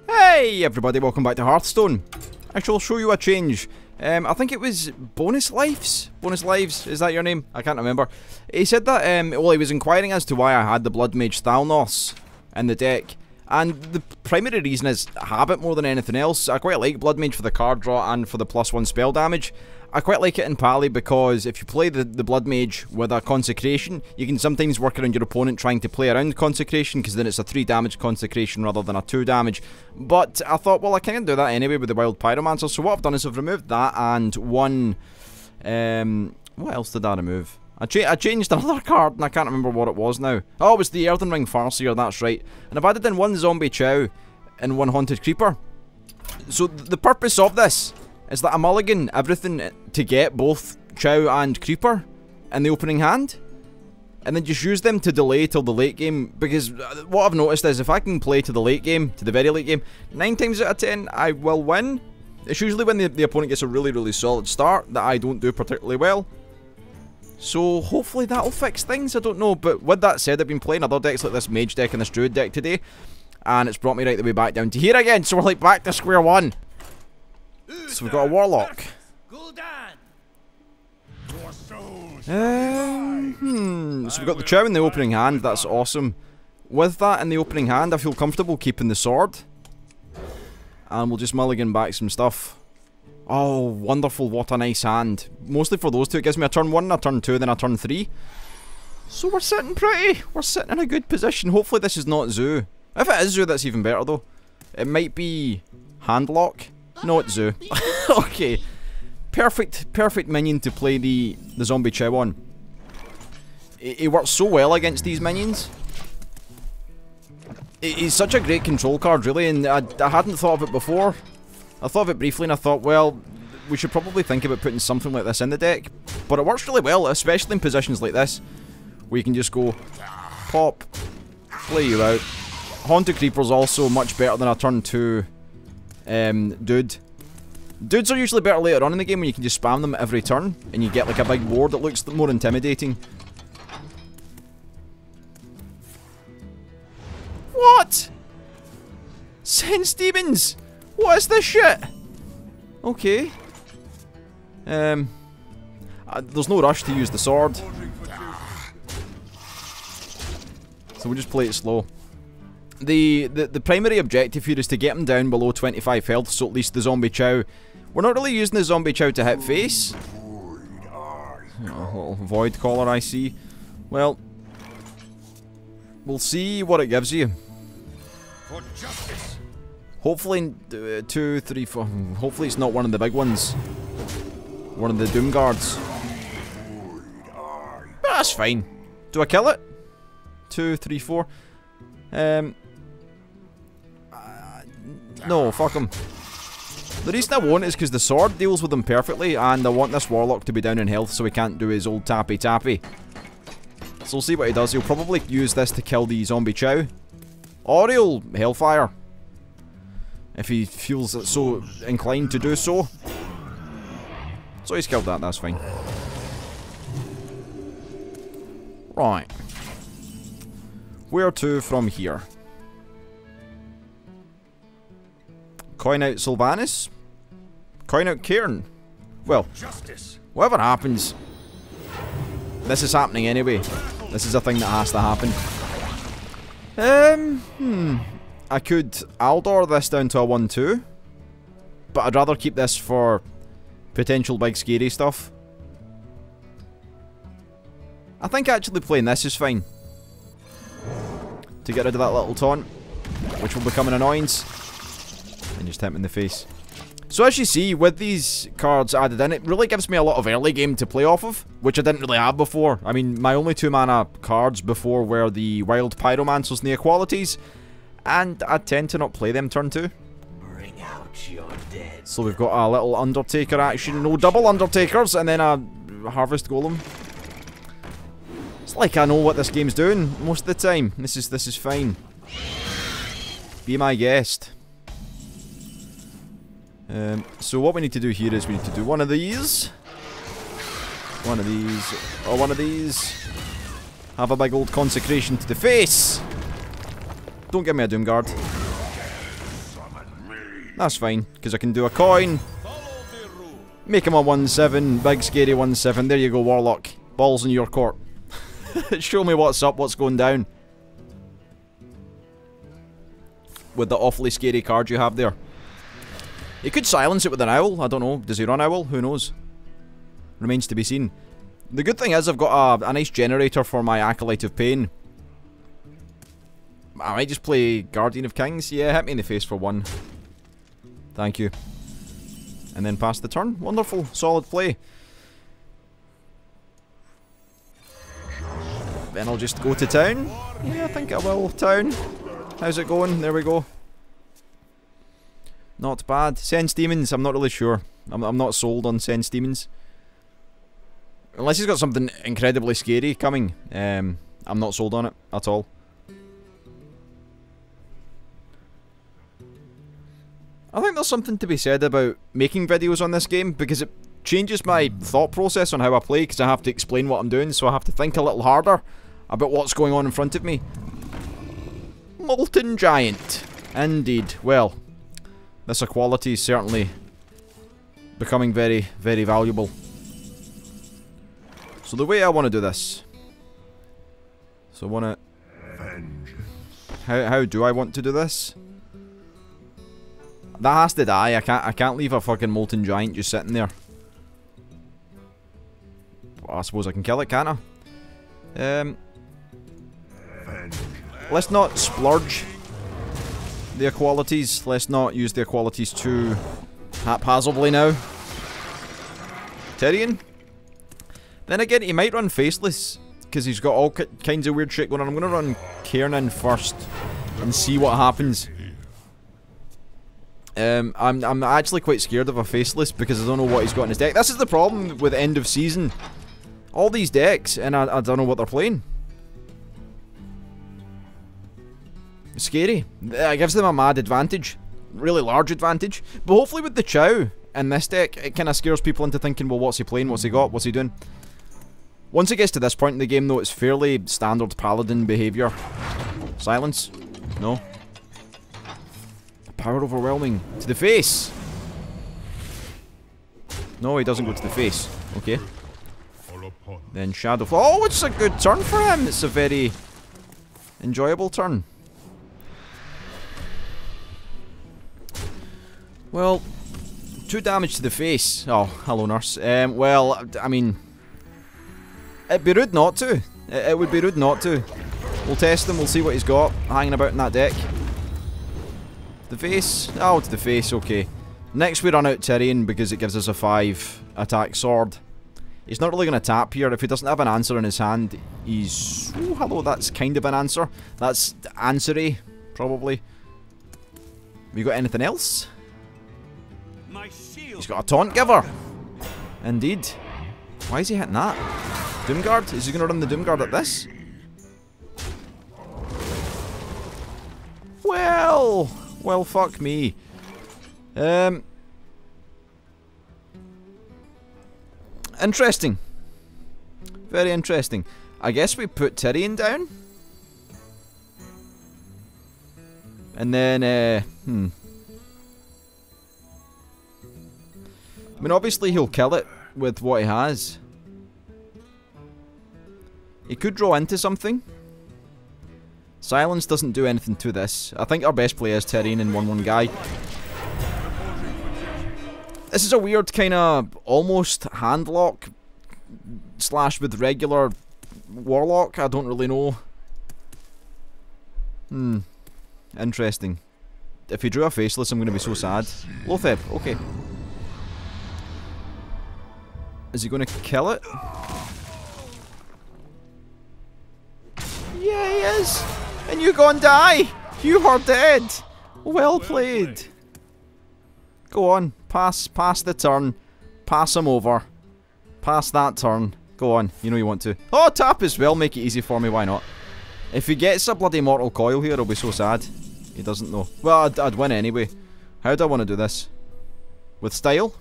Hey everybody, welcome back to Hearthstone. Actually, I'll show you a change. I think it was Bonus Lives? Bonus Lives, is that your name? I can't remember. He said that, well, he was inquiring as to why I had the Blood Mage Thalnos in the deck. And the primary reason is habit more than anything else. I quite like Blood Mage for the card draw and for the +1 spell damage. I quite like it in Pally because if you play the Blood Mage with a Consecration, you can sometimes work around your opponent trying to play around Consecration, because then it's a 3 damage Consecration rather than a 2 damage. But I thought, well, I can't do that anyway with the Wild Pyromancer, so what I've done is I've removed that and one... what else did I remove? I changed another card and I can't remember what it was now. Oh, it was the Earthen Ring Farseer, that's right. And I've added in one Zombie Chow and one Haunted Creeper. So the purpose of this is that I mulligan everything to get both Chow and Creeper in the opening hand, and then just use them to delay till the late game, because what I've noticed is if I can play to the late game, to the very late game, 9 times out of 10 I will win. It's usually when the opponent gets a really solid start that I don't do particularly well. So hopefully that'll fix things, I don't know. But with that said, I've been playing other decks like this Mage deck and this Druid deck today, and it's brought me right the way back down to here again, so we're like back to square one. So we've got a Warlock. So we've got the Chow in the opening hand, that's awesome. With that in the opening hand, I feel comfortable keeping the sword. And we'll just mulligan back some stuff. Oh, wonderful, what a nice hand. Mostly for those two, it gives me a turn 1, a turn 2, then a turn 3. So we're sitting pretty. We're sitting in a good position. Hopefully this is not Zoo. If it is Zoo, that's even better though. It might be Handlock. No, it's Zoo. Okay. Perfect minion to play the Zombie Chow on. He works so well against these minions. He's such a great control card, really, and I hadn't thought of it before. I thought of it briefly and I thought, well, we should probably think about putting something like this in the deck. But it works really well, especially in positions like this, where you can just go, pop, play you out. Haunted Creeper's also much better than a turn 2 dude. Dudes are usually better later on in the game when you can just spam them every turn, and you get like a big board that looks more intimidating. What? Sense Demons! What is this shit? Okay. There's no rush to use the sword, so we'll just play it slow. The primary objective here is to get him down below 25 health, so at least the Zombie Chow... We're not really using the Zombie Chow to hit face. A little Void Caller, I see. Well, we'll see what it gives you. Hopefully 2, 3, 4... Hopefully it's not one of the big ones. One of the Doom Guards. But that's fine. Do I kill it? 2, 3, 4. No, fuck him. The reason I won't is because the sword deals with him perfectly, and I want this Warlock to be down in health so he can't do his old tappy. So we'll see what he does. He'll probably use this to kill the Zombie Chow. Or he'll Hellfire, if he feels so inclined to do so. So he's killed that, that's fine. Right. Where to from here? Coin out Sylvanas? Coin out Cairn? Well, whatever happens, this is happening anyway. This is a thing that has to happen. I could Aldor this down to a 1-2, but I'd rather keep this for potential big scary stuff. I think actually playing this is fine, to get rid of that little taunt, which will become an annoyance, and just hit him in the face. So as you see, with these cards added in, it really gives me a lot of early game to play off of, which I didn't really have before. I mean, my only 2 mana cards before were the Wild Pyromancers and the Equalities, and I tend to not play them turn 2. Bring out your dead. So we've got a little Undertaker action, no double Undertakers, and then a Harvest Golem. It's like I know what this game's doing most of the time. This is fine. Be my guest. So what we need to do here is we need to do one of these. One of these. Or one of these. Have a big old Consecration to the face. Don't give me a Doom Guard. That's fine, because I can do a coin. Make him a 1-7, big scary 1-7. There you go, Warlock. Balls in your court. Show me what's up, what's going down. With the awfully scary card you have there. He could silence it with an owl, I don't know. Does he run owl? Who knows? Remains to be seen. The good thing is I've got a nice generator for my Acolyte of Pain. I might just play Guardian of Kings. Yeah, hit me in the face for 1. Thank you. And then pass the turn. Wonderful. Solid play. Then I'll just go to town. Yeah, I think I will. Town. How's it going? There we go. Not bad. Sense Demons, I'm not really sure. I'm not sold on Sense Demons. Unless he's got something incredibly scary coming. I'm not sold on it at all. I think there's something to be said about making videos on this game, because it changes my thought process on how I play, because I have to explain what I'm doing, so I have to think a little harder about what's going on in front of me. Molten Giant. Indeed. Well, this equality is certainly becoming very, very valuable. So the way I want to do this... So I want to... How do I want to do this? That has to die. I can't leave a fucking Molten Giant just sitting there. Well, I suppose I can kill it, can't I? Let's not splurge the equalities. Let's not use the equalities too haphazardly now. Tyrion? Then again, he might run Faceless, because he's got all kinds of weird shit going on. I'm going to run Kiernan first and see what happens. I'm actually quite scared of a Faceless, because I don't know what he's got in his deck. This is the problem with end of season. All these decks, and I don't know what they're playing. It's scary. It gives them a mad advantage. Really large advantage. But hopefully with the Chow in this deck, it kind of scares people into thinking, well, what's he playing? What's he got? What's he doing? Once it gets to this point in the game, though, it's fairly standard Paladin behaviour. Silence? No. Power overwhelming. To the face! No, he doesn't go to the face. Okay. Then Shadow... Oh, it's a good turn for him! It's a very enjoyable turn. Well, 2 damage to the face. Oh, hello, nurse. Well, I mean... It'd be rude not to. It would be rude not to. We'll test him, we'll see what he's got hanging about in that deck. The face? Oh, to the face, okay. Next we run out Tyrion because it gives us a 5 attack sword. He's not really going to tap here. If he doesn't have an answer in his hand, he's... Oh, hello, that's kind of an answer. That's answery, probably. Have you got anything else? He's got a taunt giver. Indeed. Why is he hitting that? Doomguard? Is he going to run the Doomguard at this? Well, fuck me. Interesting. Very interesting. I guess we put Tyrion down. And then, I mean, obviously he'll kill it with what he has. He could draw into something. Silence doesn't do anything to this. I think our best play is Tyrion and 1/1 guy. This is a weird kind of almost handlock slash with regular Warlock. I don't really know. Interesting. If he drew a Faceless, I'm going to be so sad. Lotheb, okay. Is he going to kill it? Yeah, he is! And you go and die! You are dead! Well played. Go on, pass the turn. Pass him over. Pass that turn. Go on, you know you want to. Oh, tap as well, make it easy for me, why not? If he gets a bloody Mortal Coil here, I'll be so sad. He doesn't know. Well, I'd win anyway. How do I want to do this? With style?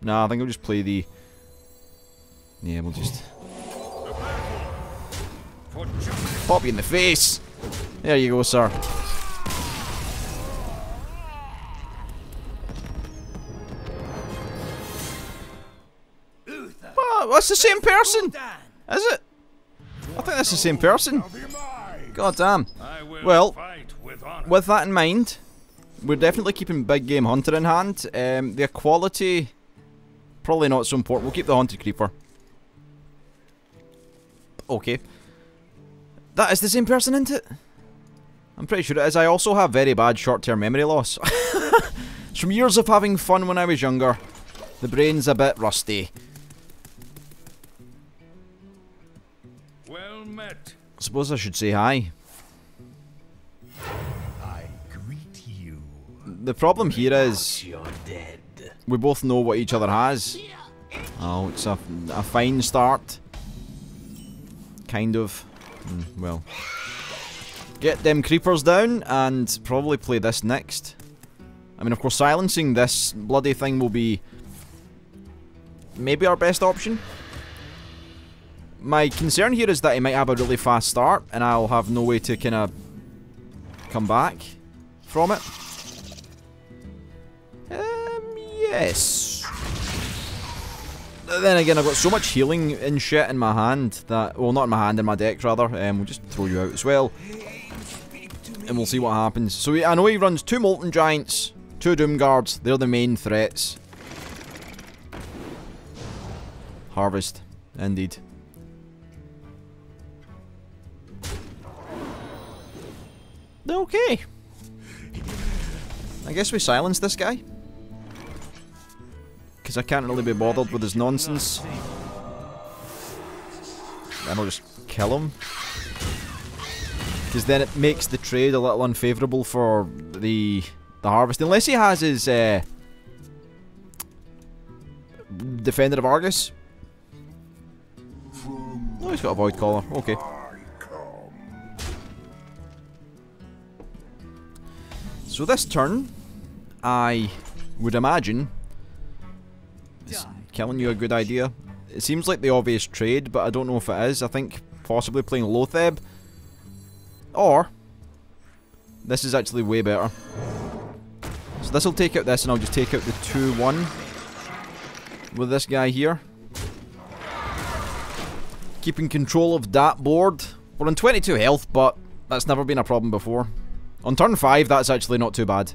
Nah, I think I'll just play the... Yeah, we'll just... Pop you in the face! There you go, sir. Oh, that's the same person! Is it? I think that's the same person. God damn. Well, with that in mind, we're definitely keeping Big Game Hunter in hand. The equality, probably not so important. We'll keep the Haunted Creeper. Okay. That is the same person, isn't it? I'm pretty sure it is. I also have very bad short-term memory loss. It's from years of having fun when I was younger. The brain's a bit rusty. Well met. I suppose I should say hi. I greet you. The problem here is You're dead. we both know what each other has. Oh, it's a fine start. Kind of. Well. Get them creepers down and probably play this next. I mean, of course, silencing this bloody thing will be maybe our best option. My concern here is that he might have a really fast start and I'll have no way to kind of come back from it. Yes. Then again, I've got so much healing and shit in my hand that, well, not in my hand, in my deck rather. We'll just throw you out as well, and we'll see what happens. So I know he runs 2 Molten Giants, 2 Doom Guards. They're the main threats. Harvest, indeed. Okay. I guess we silence this guy. Because I can't really be bothered with his nonsense. And I'll just kill him. Because then it makes the trade a little unfavourable for the harvest. Unless he has his Defender of Argus. Oh, he's got a Void Caller. Okay. So this turn, I would imagine, is killing you a good idea. It seems like the obvious trade, but I don't know if it is. I think possibly playing Lotheb. Or, this is actually way better. So this will take out this, and I'll just take out the 2-1 with this guy here. Keeping control of that board. We're on 22 health, but that's never been a problem before. On turn 5, that's actually not too bad.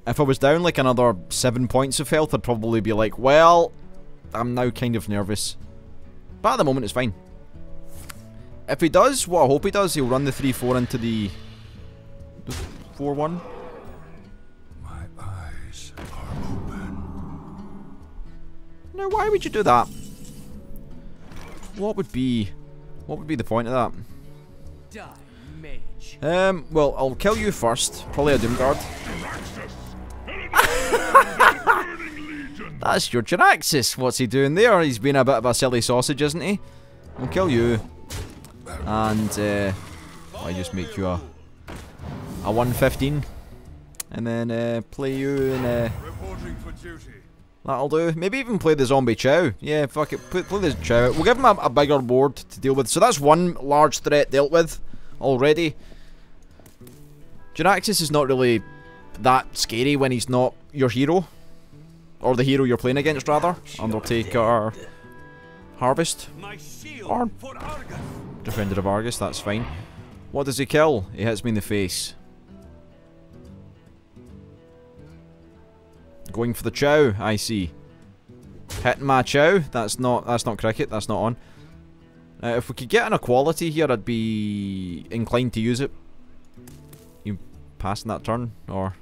If I was down like another 7 points of health, I'd probably be like, well, I'm now kind of nervous. But at the moment, it's fine. If he does what I hope he does, he'll run the 3-4 into the 4-1. My eyes are open. Now, why would you do that? What would be the point of that? Die, mage. Well, I'll kill you first. Probably a Doom Guard. That's your Jiraxis. What's he doing there? He's been a bit of a silly sausage, isn't he? I'll kill you. And, I just make you a 115. And then, play you in, that'll do. Maybe even play the Zombie Chow. Yeah, fuck it. Play the Chow. We'll give him a bigger board to deal with. So that's one large threat dealt with already. Jiraxis is not really that scary when he's not your hero. Or the hero you're playing against, rather. Undertaker. Harvest. Or Defender of Argus, that's fine. What does he kill? He hits me in the face. Going for the Chow, I see. Hitting my Chow, that's not cricket, that's not on. If we could get an equality here, I'd be inclined to use it. You passing that turn, or...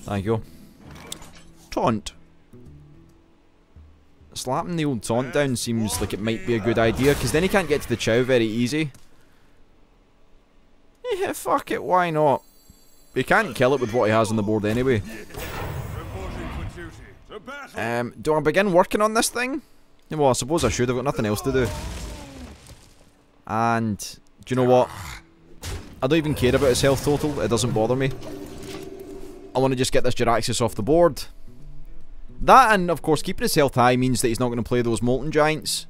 There you go. Taunt. Slapping the old taunt down seems like it might be a good idea, because then he can't get to the Chow very easy. Yeah, fuck it, why not? He can't kill it with what he has on the board anyway. Do I begin working on this thing? Well, I suppose I should. I've got nothing else to do. And, do you know what? I don't even care about his health total. It doesn't bother me. I want to just get this Jiraxis off the board. That, and of course, keeping his health high means that he's not going to play those Molten Giants.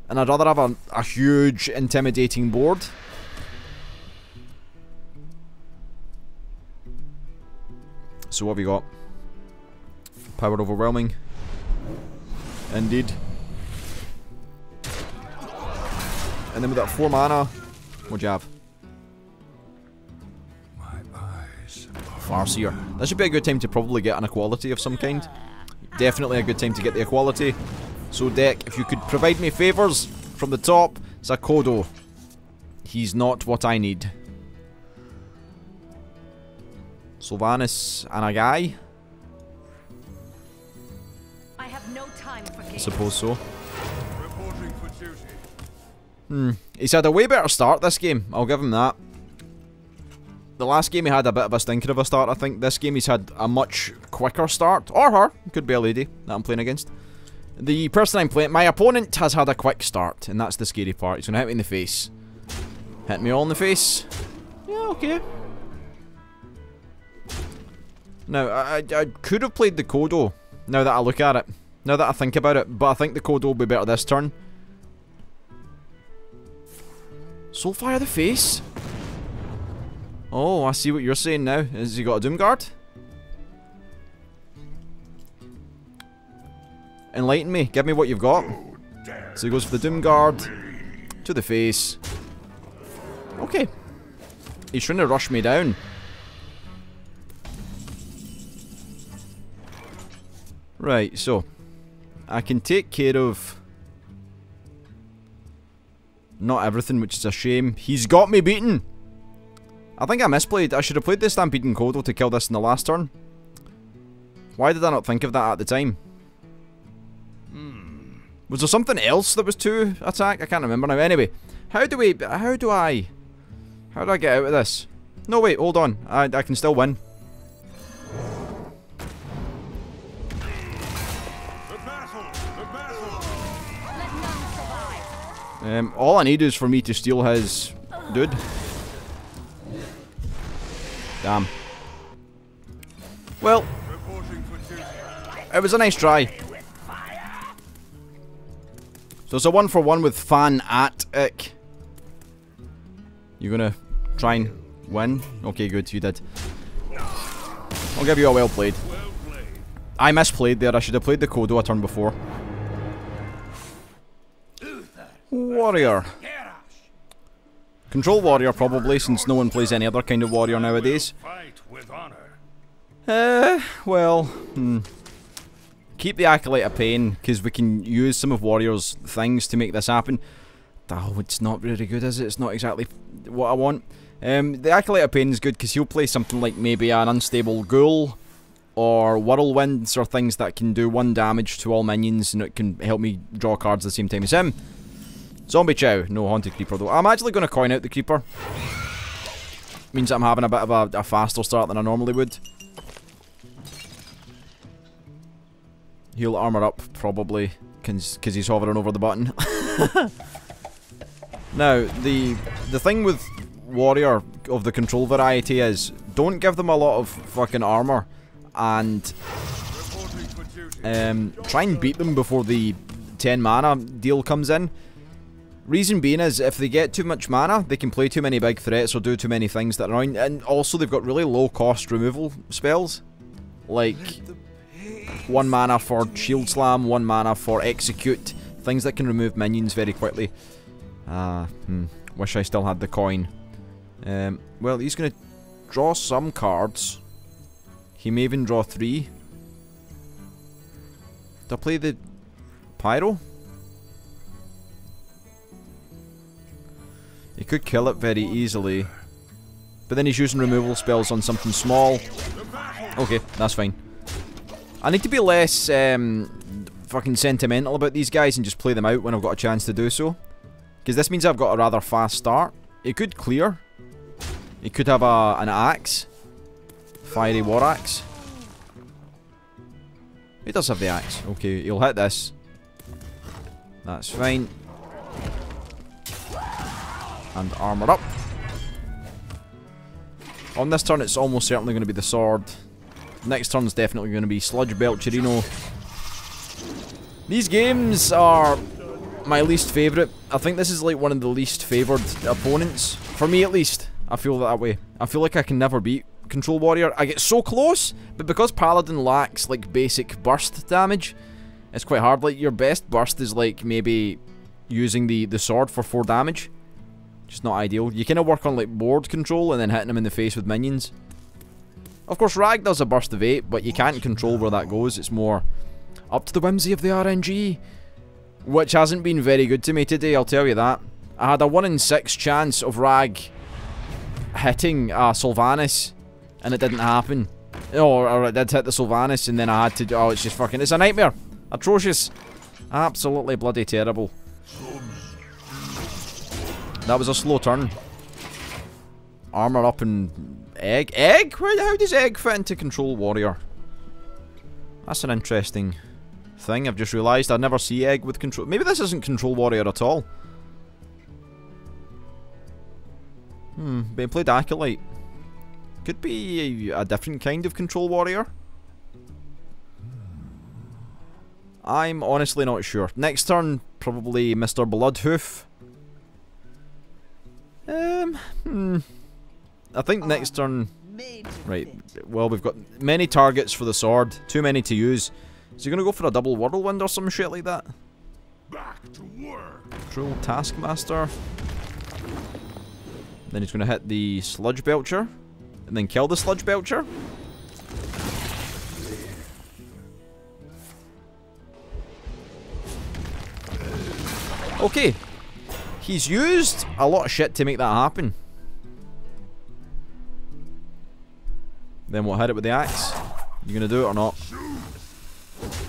And I'd rather have a huge, intimidating board. So what have we got? Power Overwhelming. Indeed. And then with that 4 mana, what'd you have? My eyes are Farseer. This should be a good time to probably get an equality of some kind. Definitely a good time to get the equality. So deck, if you could provide me favours from the top, Zakodo. He's not what I need. Sylvanas and a guy? I have no time for I games. suppose so. reporting for duty. He's had a way better start this game, I'll give him that. The last game he had a bit of a stinker of a start, I think. This game he's had a much quicker start. Or her, could be a lady that I'm playing against. The person I'm playing, my opponent has had a quick start, and that's the scary part. He's gonna hit me in the face. Hit me all in the face. Yeah, okay. Now, I could have played the Kodo, now that I look at it. Now that I think about it, but I think the Kodo will be better this turn. Soulfire the face? Oh, I see what you're saying now. Has he got a Doomguard? Enlighten me. Give me what you've got. So he goes for the Doomguard. To the face. Okay. He's trying to rush me down. Right, so. I can take care of... not everything, which is a shame. He's got me beaten! I think I misplayed. I should have played the Stampeding Kodo to kill this in the last turn. Why did I not think of that at the time? Was there something else that was to attack? I can't remember now. Anyway, how do I get out of this? No, wait, hold on. I can still win. The battle! The battle! Let none survive. All I need is for me to steal his dude. Damn. Well, Reporting for duty. it was a nice try. So it's a 1-for-1 with Fanatic. You gonna try and win? Okay, good, you did. I'll give you a well played. Well played. I misplayed there. I should have played the Kodo a turn before. Warrior. Control warrior probably, since no one plays any other kind of warrior nowadays. Fight with honor. Well, keep the Acolyte of Pain, because we can use some of Warrior's things to make this happen. Oh, it's not really good, is it? It's not exactly what I want. The Acolyte of Pain is good because he'll play something like maybe an Unstable Ghoul, or Whirlwinds, or things that can do 1 damage to all minions, and it can help me draw cards at the same time as him. Zombie Chow. No Haunted Creeper though. I'm actually going to coin out the Creeper. Means I'm having a bit of a faster start than I normally would. He'll armor up, probably, because he's hovering over the button. Now, the thing with Warrior of the control variety is, don't give them a lot of fucking armor, and try and beat them before the 10 mana deal comes in. Reason being is, if they get too much mana, they can play too many big threats or do too many things that are annoying, and also they've got really low cost removal spells, like 1 mana for Shield Slam, 1 mana for Execute, things that can remove minions very quickly. Wish I still had the coin. Well, he's going to draw some cards. He may even draw 3. Do I play the Pyro? He could kill it very easily. But then he's using removal spells on something small. Okay, that's fine. I need to be less fucking sentimental about these guys and just play them out when I've got a chance to do so. Because this means I've got a rather fast start. It could clear. It could have an axe. Fiery War Axe. He does have the axe. Okay, he'll hit this. That's fine. And armor up. On this turn it's almost certainly going to be the sword. Next turn's definitely going to be Sludge Belcherino. These games are my least favourite. I think this is like one of the least favoured opponents. For me at least. I feel that way. I feel like I can never beat Control Warrior. I get so close, but because Paladin lacks like basic burst damage, It's quite hard. Like, your best burst is like maybe using the sword for 4 damage. Just not ideal. You kind of work on like board control and then hitting him in the face with minions. Of course, Rag does a burst of 8, but you can't control where that goes. It's more up to the whimsy of the RNG, which hasn't been very good to me today, I'll tell you that. I had a 1 in 6 chance of Rag hitting Sylvanas, and it didn't happen. Or it did hit the Sylvanas, and then I had to... Oh, it's just fucking... It's a nightmare. Atrocious. Absolutely bloody terrible. That was a slow turn. Armor up and... Egg? Egg? How does egg fit into Control Warrior? That's an interesting thing. I've just realised I never see egg with Control... Maybe this isn't Control Warrior at all. Being played Acolyte. Could be a different kind of Control Warrior. I'm honestly not sure. Next turn, probably Mr. Bloodhoof. I think next turn... Right, well, we've got many targets for the sword. Too many to use. Is he going to go for a double whirlwind or some shit like that? Back to work. Control Taskmaster. Then he's going to hit the Sludge Belcher. And then kill the Sludge Belcher. Okay. He's used a lot of shit to make that happen. Then we'll hit it with the axe. You gonna do it or not?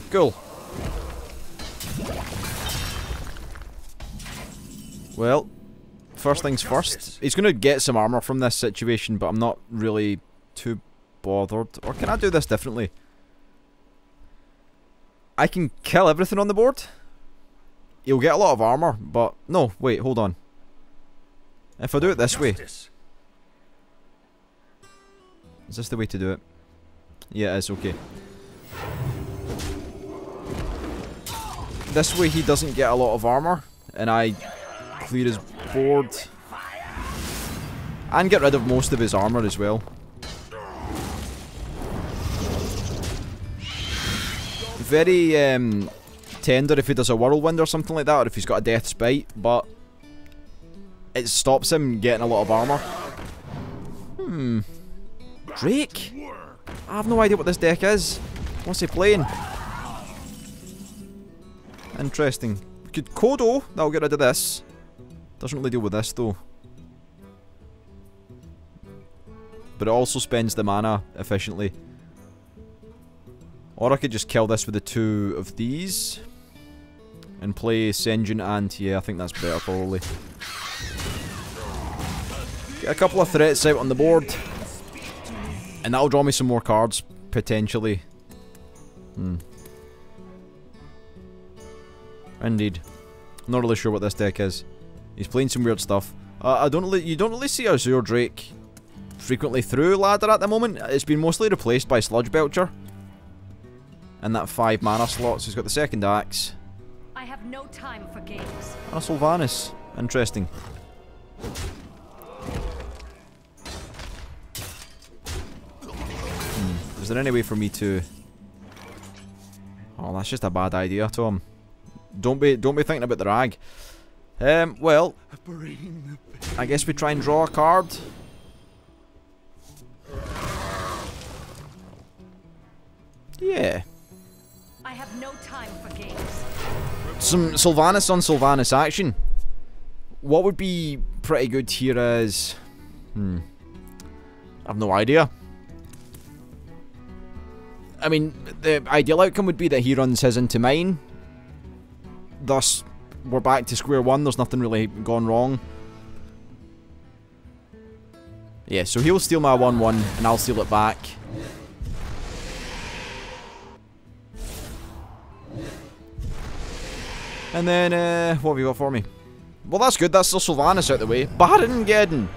Cool. Well, first things first. He's gonna get some armor from this situation, but I'm not really too bothered. Or can I do this differently? I can kill everything on the board. He'll get a lot of armor, but... No, wait, hold on. If I do it this way... Is this the way to do it? Yeah, it is, okay. This way he doesn't get a lot of armor, and I clear his board. And get rid of most of his armor as well. Very tender if he does a whirlwind or something like that, or if he's got a death spite, but it stops him getting a lot of armor. Drake? I have no idea what this deck is. What's he playing? Interesting. We could Kodo, that'll get rid of this. Doesn't really deal with this though. But it also spends the mana efficiently. Or I could just kill this with the 2 of these. And play Senjin and... Yeah, I think that's better probably. Get a couple of threats out on the board. And that'll draw me some more cards, potentially. Indeed. I'm not really sure what this deck is. He's playing some weird stuff. You don't really see Azure Drake frequently through ladder at the moment. It's been mostly replaced by Sludge Belcher. And that 5 mana slot, so he's got the second axe. I have no time for games. And a Sylvanas. Interesting. Is there any way for me to... Oh, that's just a bad idea, Tom. Don't be thinking about the rag. Well, I guess we try and draw a card. Yeah. I have no time for games. Some Sylvanas on Sylvanas action. What would be pretty good here is... I have no idea. I mean, the ideal outcome would be that he runs his into mine. Thus, we're back to square one. There's nothing really gone wrong. Yeah, so he'll steal my 1-1 and I'll steal it back. And then, what have you got for me? Well, that's good. That's the Sylvanas out the way. Barongeddon!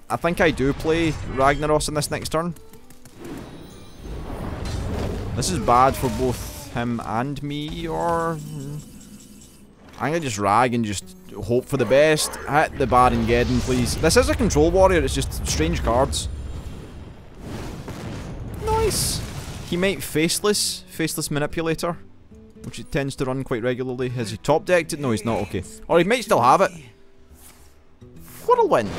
I think I do play Ragnaros in this next turn. This is bad for both him and me, or... I'm gonna just rag and just hope for the best. Hit the Barongeddon, please. This is a Control Warrior, it's just strange cards. Nice! He might Faceless Manipulator, which he tends to run quite regularly. Has he top decked it? No, he's not. Okay. Or he might still have it. Whirlwind.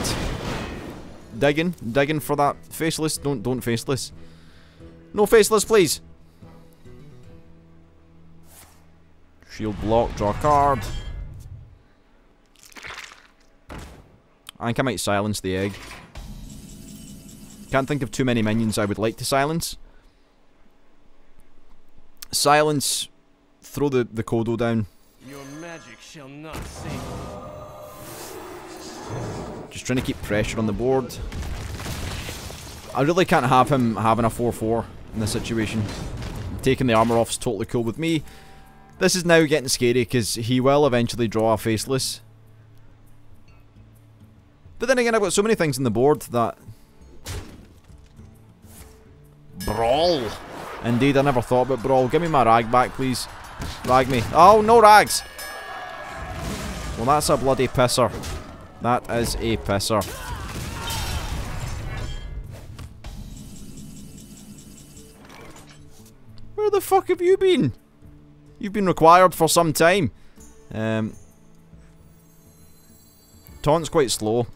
Digging for that Faceless. Don't Faceless. No Faceless, please. Shield block, draw a card. I think I might silence the egg. Can't think of too many minions I would like to silence. Silence. Throw the Kodo down. Your magic shall not save. Just trying to keep pressure on the board. I really can't have him having a 4-4 in this situation. Taking the armor off is totally cool with me. This is now getting scary because he will eventually draw a Faceless. But then again, I've got so many things on the board that... Brawl! Indeed, I never thought about Brawl. Give me my rag back, please. Rag me. Oh, no rags! Well, that's a bloody pisser. That is a pisser. Where the fuck have you been? You've been required for some time. Taunt's quite slow.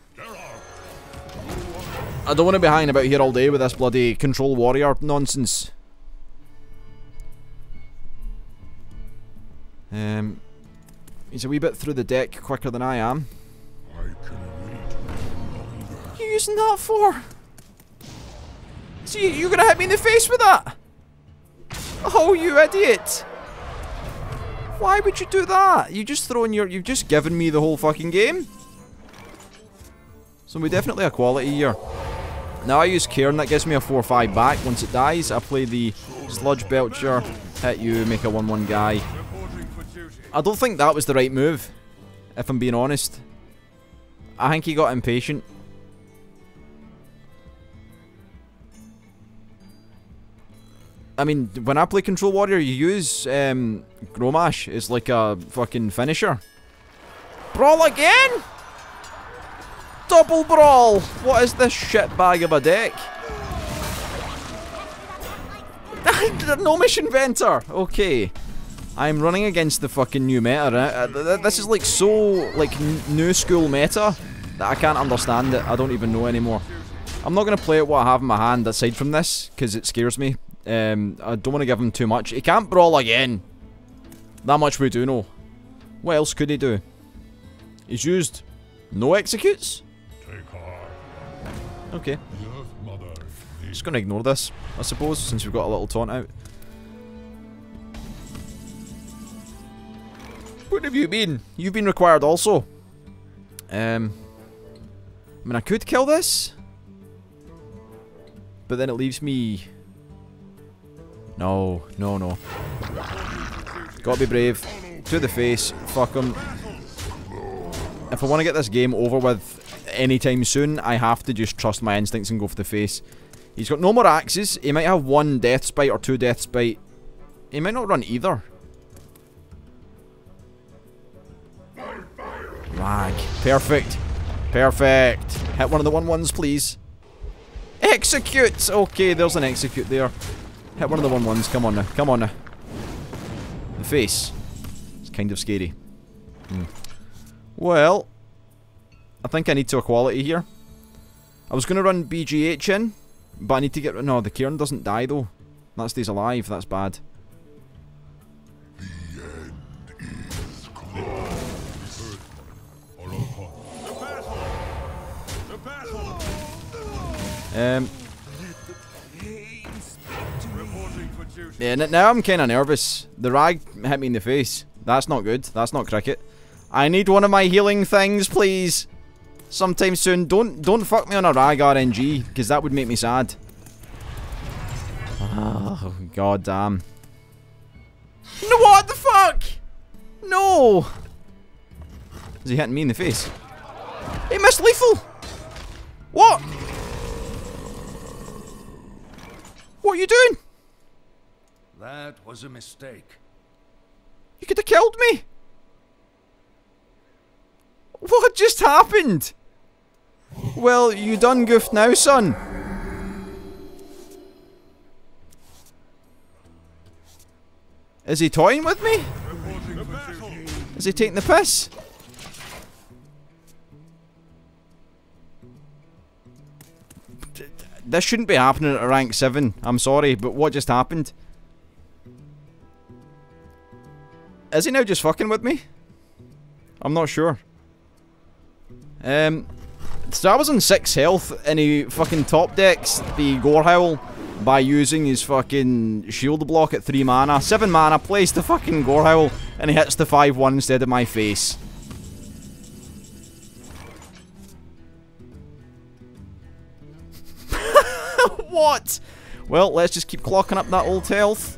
I don't want to be hanging about here all day with this bloody control warrior nonsense. He's a wee bit through the deck quicker than I am. What are you using that for? See, you're gonna hit me in the face with that? Oh, you idiot! Why would you do that? You've just given me the whole fucking game. So we definitely a quality here. Now I use Cairn, that gives me a 4-5 back. Once it dies, I play the Sludge Belcher, hit you, make a 1-1 guy. I don't think that was the right move, if I'm being honest. I think he got impatient. I mean, when I play Control Warrior, you use Gromash as like a fucking finisher. Brawl again? Double Brawl! What is this shit bag of a deck? Gnomish Inventor! Okay. I'm running against the fucking new meta. This is like so, like, new school meta that I can't understand it. I don't even know anymore. I'm not going to play it what I have in my hand aside from this, because it scares me. I don't want to give him too much. He can't brawl again. That much we do know. What else could he do? He's used no executes? Okay. Just going to ignore this, I suppose, since we've got a little taunt out. What have you been? You've been required also. I mean, I could kill this, but then it leaves me... No. Gotta be brave. To the face. Fuck him. If I want to get this game over with anytime soon, I have to just trust my instincts and go for the face. He's got no more axes. He might have 1 Death Spite or 2 Death Spite. He might not run either. Rag. Perfect. Perfect. Hit one of the 1-1s, please. Execute! Okay, there's an execute there. Hit one of the 1-1s. Come on now. Come on now. The face. It's kind of scary. Well, I think I need to equality here. I was going to run BGH in, but I need to get... No, the Cairn doesn't die though. That stays alive. That's bad. Yeah, now I'm kind of nervous. The rag hit me in the face. That's not good. That's not cricket. I need one of my healing things, please. Sometime soon. Don't fuck me on a rag RNG, because that would make me sad. Oh, god damn. No, what the fuck? No! Is he hitting me in the face? He missed lethal! What? What are you doing? That was a mistake. You could have killed me! What just happened? Well, you done goofed now, son. Is he toying with me? Is he taking the piss? This shouldn't be happening at rank 7. I'm sorry, but what just happened? Is he now just fucking with me? I'm not sure. So I was on 6 health and he fucking top decks the Gorehowl by using his fucking shield block at 3 mana. 7 mana, plays the fucking Gorehowl and he hits the 5-1 instead of my face. What? Well, let's just keep clocking up that old health.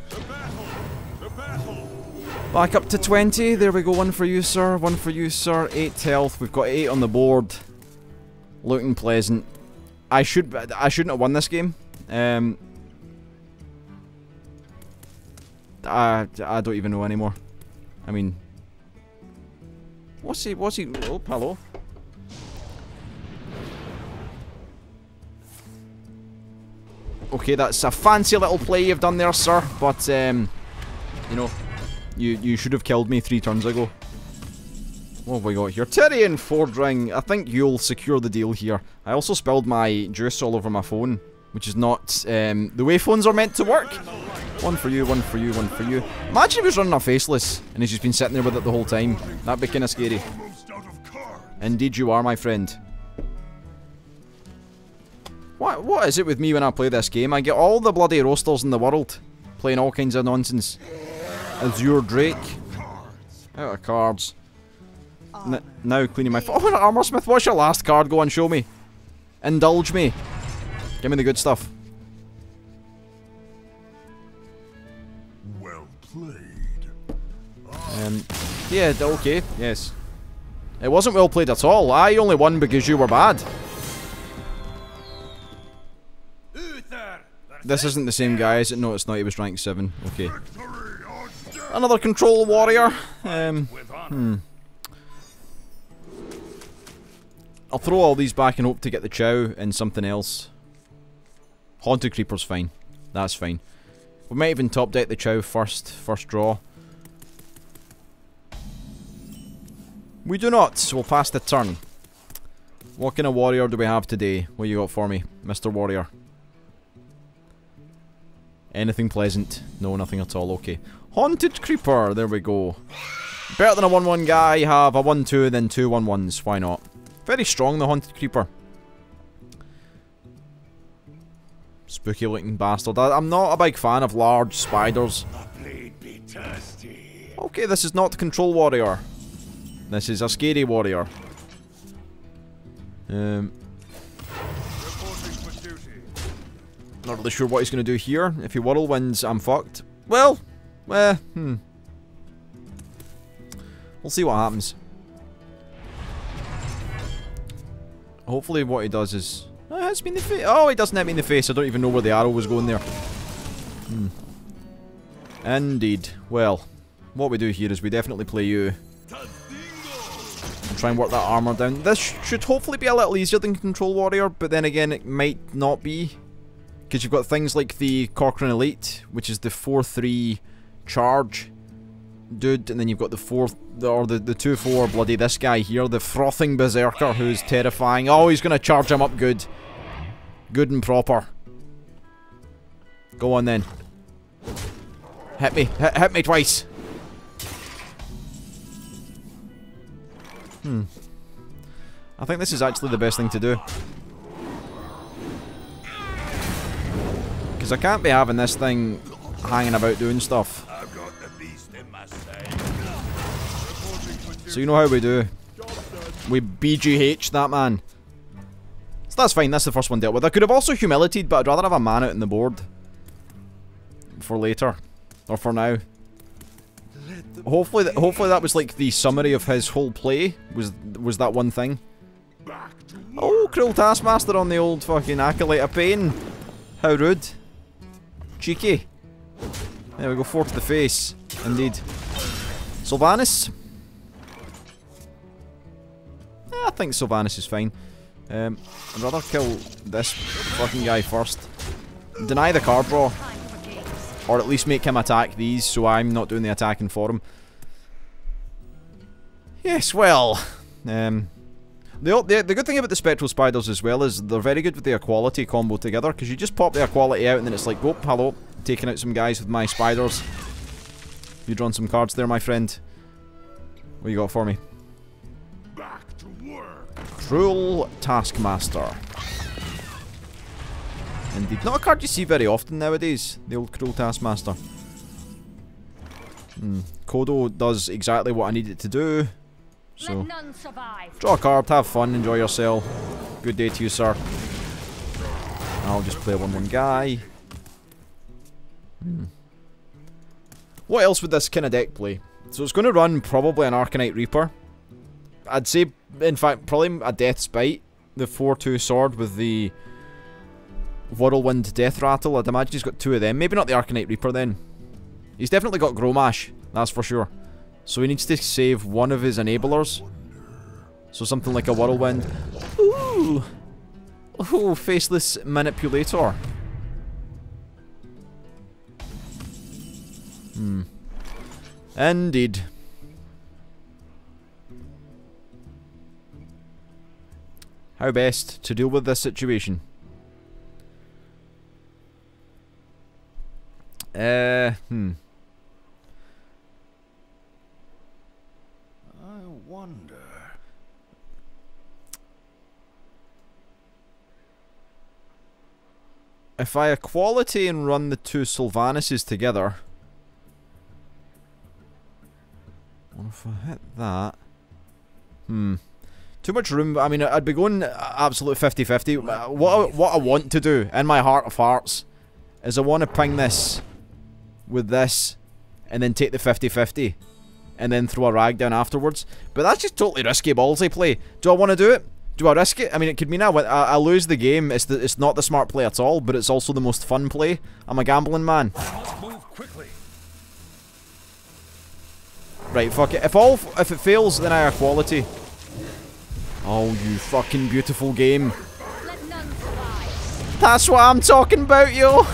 Back up to 20. There we go. 1 for you, sir. 1 for you, sir. 8 health. We've got 8 on the board. Looking pleasant. I shouldn't have won this game. I don't even know anymore. I mean, what's he? Oh, hello. Okay, that's a fancy little play you've done there, sir. But you know, you should have killed me 3 turns ago. What have we got here? Tyrion Fordring. I think you'll secure the deal here. I also spilled my juice all over my phone, which is not the way phones are meant to work. 1 for you, 1 for you, 1 for you. Imagine if he was running a faceless and he's just been sitting there with it the whole time. That'd be kinda scary. Indeed you are, my friend. What is it with me when I play this game? I get all the bloody roasters in the world playing all kinds of nonsense. Azure Drake. Out of cards. Now cleaning my phone. Oh, Armor Smith, what's your last card? Go on, show me. Indulge me. Give me the good stuff. Well played. Yeah, okay, yes. It wasn't well played at all. I only won because you were bad. This isn't the same guy, is it? No, it's not. He was rank 7. Okay. Another control warrior. I'll throw all these back and hope to get the chow and something else. Haunted Creeper's fine. That's fine. We might even top deck the chow first draw. We do not, so we'll pass the turn. What kind of warrior do we have today? What you got for me, Mr. Warrior? Anything pleasant? No, nothing at all. Okay. Haunted Creeper. There we go. Better than a 1-1 guy. Have a 1-2, then 2 1-1s. Why not? Very strong, the Haunted Creeper. Spooky looking bastard. I'm not a big fan of large spiders. Okay, this is not the control warrior. This is a scary warrior. Not really sure what he's going to do here. If he whirlwinds, I'm fucked. Well, we'll see what happens. Hopefully what he does is... Oh, it hits me in the face. Oh, he doesn't hit me in the face. I don't even know where the arrow was going there. Indeed. Well, what we do here is we definitely play you. And try and work that armor down. This should hopefully be a little easier than Control Warrior, but then again it might not be. Because you've got things like the Cochrane Elite, which is the 4-3 charge dude, and then you've got the 2-4 bloody this guy here, the Frothing Berserker, who's terrifying. Oh, he's gonna charge him up good. Good and proper. Go on then. Hit me. Hit me twice. I think this is actually the best thing to do. Because I can't be having this thing hanging about doing stuff. So you know how we do. We BGH that man. So that's fine, that's the first one dealt with. I could have also humiliated, but I'd rather have a man out in the board. For later. Or for now. Hopefully that was like the summary of his whole play. Was that one thing. Oh, Cruel Taskmaster on the old fucking Acolyte of Pain. How rude. Cheeky. There we go, 4 to the face. Indeed. Sylvanas. I think Sylvanas is fine. I'd rather kill this fucking guy first. Deny the card draw. Or at least make him attack these, so I'm not doing the attacking for him. Yes, well... the good thing about the Spectral Spiders as well is they're very good with the Equality combo together, because you just pop the Equality out and then it's like, whoop, hello, taking out some guys with my spiders. You drawn some cards there, my friend. What you got for me? Back to work. Cruel Taskmaster. Indeed. Not a card you see very often nowadays, the old Cruel Taskmaster. Kodo does exactly what I need it to do. So, Let none survive. draw a card, have fun, enjoy yourself. Good day to you, sir. I'll just play a 1/1 guy. What else would this kind of deck play? So it's going to run probably an Arcanite Reaper. I'd say, in fact, probably a Death Spite. The 4/2 sword with the Whirlwind Death Rattle. I'd imagine he's got 2 of them. Maybe not the Arcanite Reaper then. He's definitely got Growmash, that's for sure. So he needs to save one of his enablers. So something like a Whirlwind. Ooh! Ooh, Faceless Manipulator. Indeed. How best to deal with this situation? I wonder. If I Equality and run the 2 Sylvanuses together. What if I hit that? Too much room. I mean, I'd be going absolute 50-50. What I want to do, in my heart of hearts, is I want to ping this with this, and then take the 50-50, and then throw a rag down afterwards. But that's just totally risky ballsy play. Do I want to do it? Do I risk it? I mean, it could mean I lose the game. It's not the smart play at all, but it's also the most fun play. I'm a gambling man. Move quickly. Right, fuck it. If it fails, then I Equality. Oh, you fucking beautiful game. Let none survive. That's what I'm talking about, yo.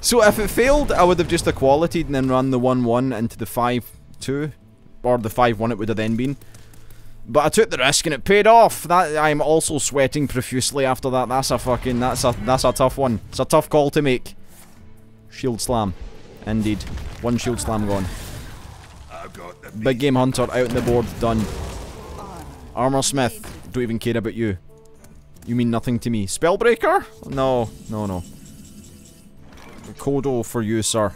So if it failed, I would have just Equality'd and then run the 1/1 into the 5/2, or the 5/1 it would have then been. But I took the risk and it paid off. That I'm also sweating profusely after that. That's a tough one. It's a tough call to make. Shield Slam, indeed. 1 Shield Slam gone. Big Game Hunter out on the board, done. Armor Smith, don't even care about you. You mean nothing to me. Spellbreaker? No. Kodo for you, sir.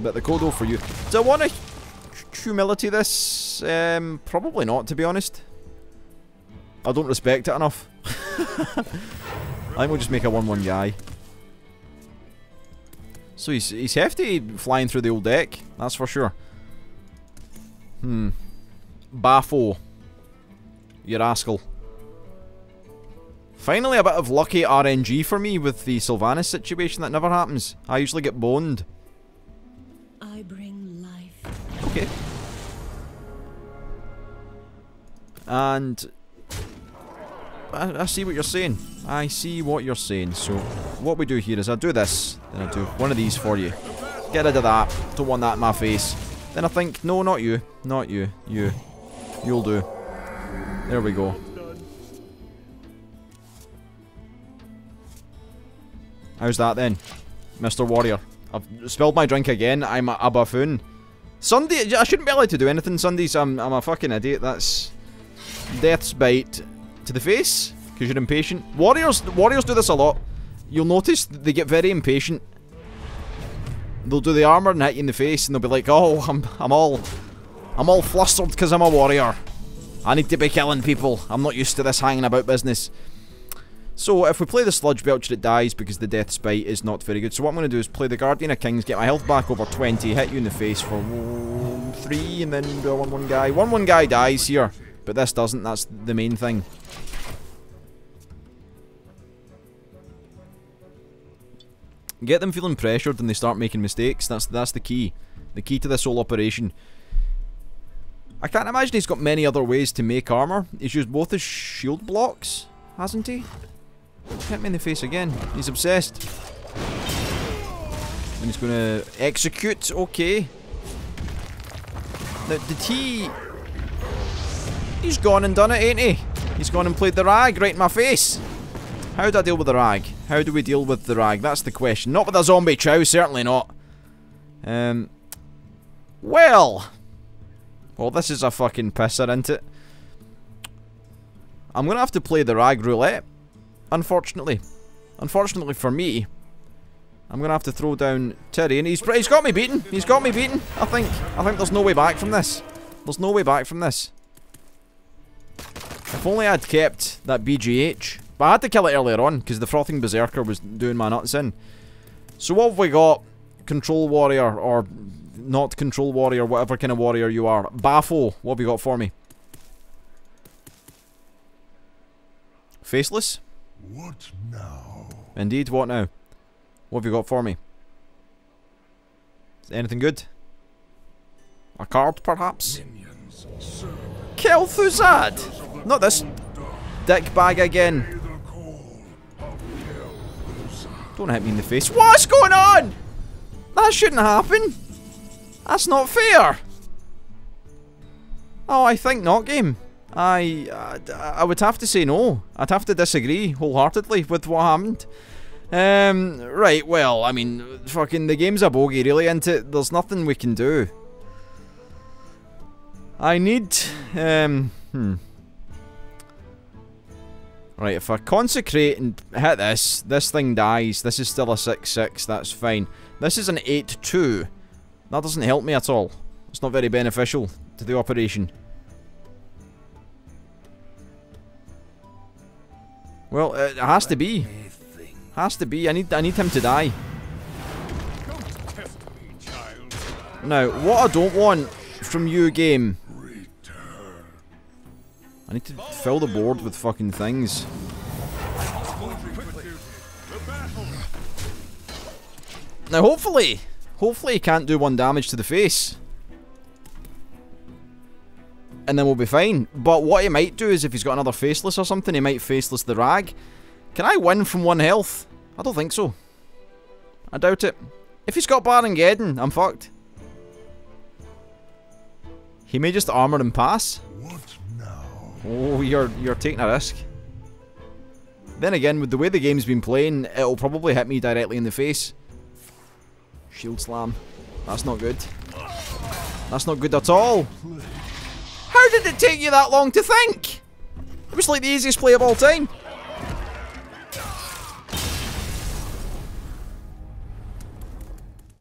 But the Kodo for you. Do I want to humility this? Probably not, to be honest. I don't respect it enough. I think we'll just make a 1/1 guy. So he's hefty flying through the old deck, that's for sure. Bafo. You rascal. Finally a bit of lucky RNG for me with the Sylvanus situation. That never happens. I usually get boned. I bring life. Okay. And I see what you're saying. I see what you're saying. So what we do here is I do this, then I do one of these for you. Get rid of that. Don't want that in my face. Then I think, no, not you. Not you. You. You'll do. There we go. How's that then, Mr. Warrior? I've spilled my drink again. I'm a buffoon. Sunday, I shouldn't be allowed to do anything Sundays. I'm a fucking idiot. That's Death's Bite to the face because you're impatient. Warriors do this a lot. You'll notice they get very impatient. They'll do the armor and hit you in the face, and they'll be like, "Oh, I'm all flustered because I'm a warrior. I need to be killing people. I'm not used to this hanging about business." So if we play the Sludge Belcher, it dies because the Death Spite is not very good. So what I'm going to do is play the Guardian of Kings, get my health back over 20, hit you in the face for 3, and then do a 1/1 guy. 1/1 guy dies here, but this doesn't. That's the main thing. Get them feeling pressured and they start making mistakes. That's the key. The key to this whole operation. I can't imagine he's got many other ways to make armor. He's used both his shield blocks, hasn't he? Hit me in the face again. He's obsessed. And he's gonna execute. Okay. Now, did he... He's gone and done it, ain't he? He's gone and played the rag right in my face. How do I deal with the rag? How do we deal with the rag? That's the question. Not with a zombie chow, certainly not. Well, this is a fucking pisser, isn't it? I'm gonna have to play the rag roulette. Unfortunately. Unfortunately for me, I'm gonna have to throw down Terry, and he's got me beaten. He's got me beaten. I think there's no way back from this. There's no way back from this. If only I'd kept that BGH. But I had to kill it earlier on, because the Frothing Berserker was doing my nuts in. So what have we got? Control Warrior, or not Control Warrior, whatever kind of warrior you are. Bafo, what have you got for me? Faceless? What now? Indeed, what now? What have you got for me? Is anything good? A card, perhaps? Kel'Thuzad! Not this dick bag again. Don't hit me in the face. What's going on? That shouldn't happen. That's not fair. Oh, I think not, game. I would have to say no. I'd have to disagree wholeheartedly with what happened. Right, well, I mean, fucking the game's a bogey, really, isn't it? There's nothing we can do. I need, Right, if I consecrate and hit this, this thing dies. This is still a 6-6, that's fine. This is an 8-2. That doesn't help me at all. It's not very beneficial to the operation. Well, it has to be. Has to be. I need him to die. Now, what I don't want from you, game. I need to fill the board with fucking things. Now, hopefully he can't do 1 damage to the face. And then we'll be fine. But what he might do is, if he's got another faceless or something, he might faceless the rag. Can I win from 1 health? I don't think so. I doubt it. If he's got Barangeddon, I'm fucked. He may just armor and pass. What now? Oh, you're taking a risk. Then again, with the way the game's been playing, it'll probably hit me directly in the face. Shield slam. That's not good. That's not good at all. How did it take you that long to think? It was like the easiest play of all time.